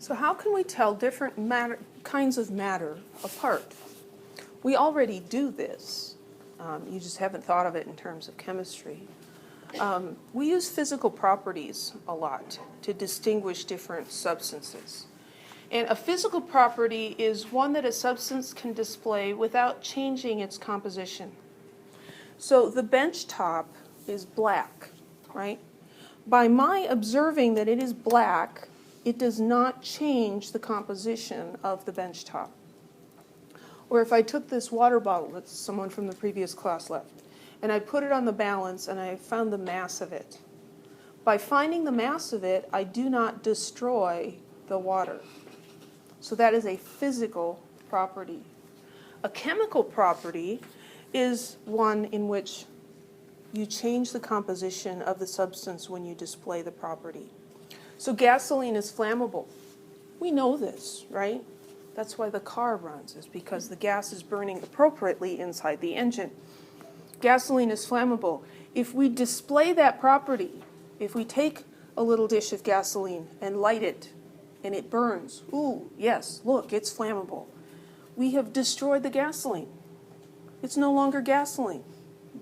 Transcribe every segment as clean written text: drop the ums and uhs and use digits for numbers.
So how can we tell different kinds of matter apart? We already do this. You just haven't thought of it in terms of chemistry. We use physical properties a lot to distinguish different substances. And a physical property is one that a substance can display without changing its composition. So the bench top is black, right? By my observing that it is black, it does not change the composition of the bench top. Or if I took this water bottle that someone from the previous class left, and I put it on the balance and I found the mass of it. By finding the mass of it, I do not destroy the water. So that is a physical property. A chemical property is one in which you change the composition of the substance when you display the property. So gasoline is flammable. We know this, right? That's why the car runs, is because the gas is burning appropriately inside the engine. Gasoline is flammable. If we display that property, if we take a little dish of gasoline and light it, and it burns, ooh, yes, look, it's flammable. We have destroyed the gasoline. It's no longer gasoline.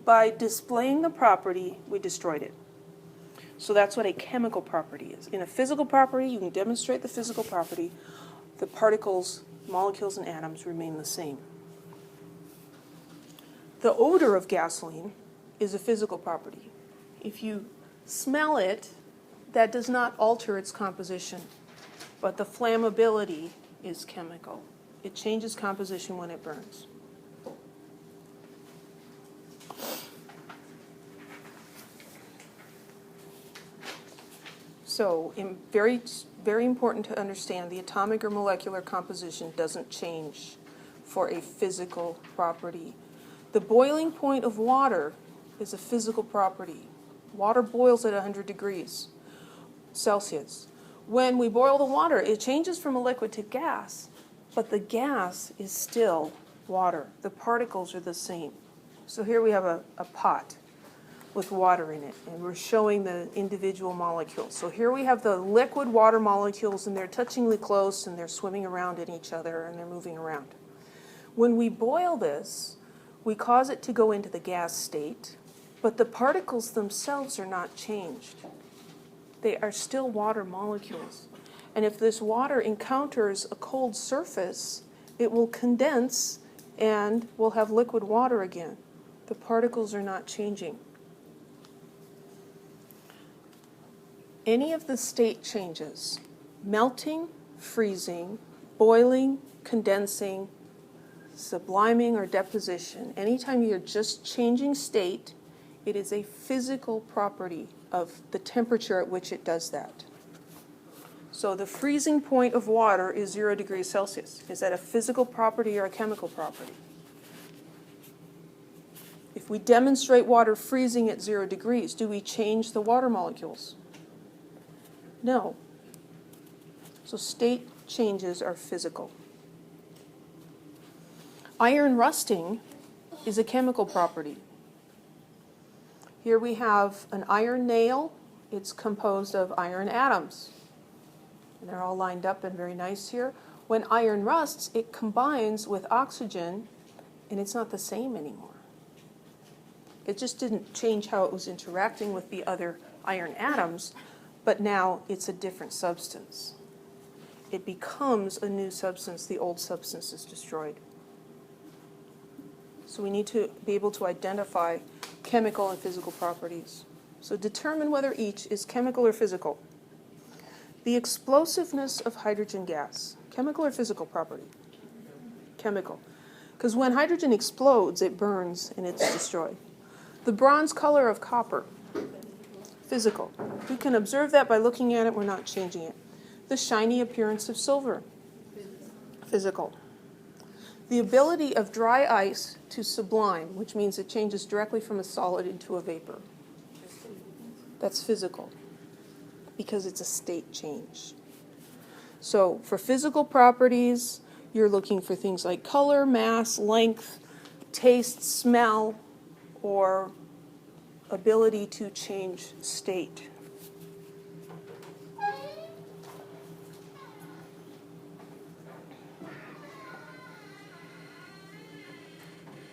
By displaying the property, we destroyed it. So that's what a chemical property is. In a physical property, you can demonstrate the physical property. The particles, molecules, and atoms remain the same. The odor of gasoline is a physical property. If you smell it, that does not alter its composition, but the flammability is chemical. It changes composition when it burns. So, very important to understand, the atomic or molecular composition doesn't change for a physical property. The boiling point of water is a physical property. Water boils at 100 degrees Celsius. When we boil the water, it changes from a liquid to gas, but the gas is still water. The particles are the same. So here we have a pot with water in it, and we're showing the individual molecules. So here we have the liquid water molecules, and they're touchingly close, and they're swimming around in each other, and they're moving around. When we boil this, we cause it to go into the gas state, but the particles themselves are not changed. They are still water molecules. And if this water encounters a cold surface, it will condense and we'll have liquid water again. The particles are not changing. Any of the state changes, melting, freezing, boiling, condensing, subliming, or deposition, anytime you're just changing state, it is a physical property of the temperature at which it does that. So the freezing point of water is 0 degrees Celsius. Is that a physical property or a chemical property? If we demonstrate water freezing at 0 degrees, do we change the water molecules? No. So state changes are physical. Iron rusting is a chemical property. Here we have an iron nail. It's composed of iron atoms. And they're all lined up and very nice here. When iron rusts, it combines with oxygen, and it's not the same anymore. It just didn't change how it was interacting with the other iron atoms, but now it's a different substance. It becomes a new substance. The old substance is destroyed. So we need to be able to identify chemical and physical properties. So determine whether each is chemical or physical. The explosiveness of hydrogen gas, chemical or physical property? Chemical. Because when hydrogen explodes, it burns and it's destroyed. The bronze color of copper, physical. We can observe that by looking at it, we're not changing it. The shiny appearance of silver, physical. The ability of dry ice to sublime, which means it changes directly from a solid into a vapor. That's physical, because it's a state change. So for physical properties, you're looking for things like color, mass, length, taste, smell, or ability to change state.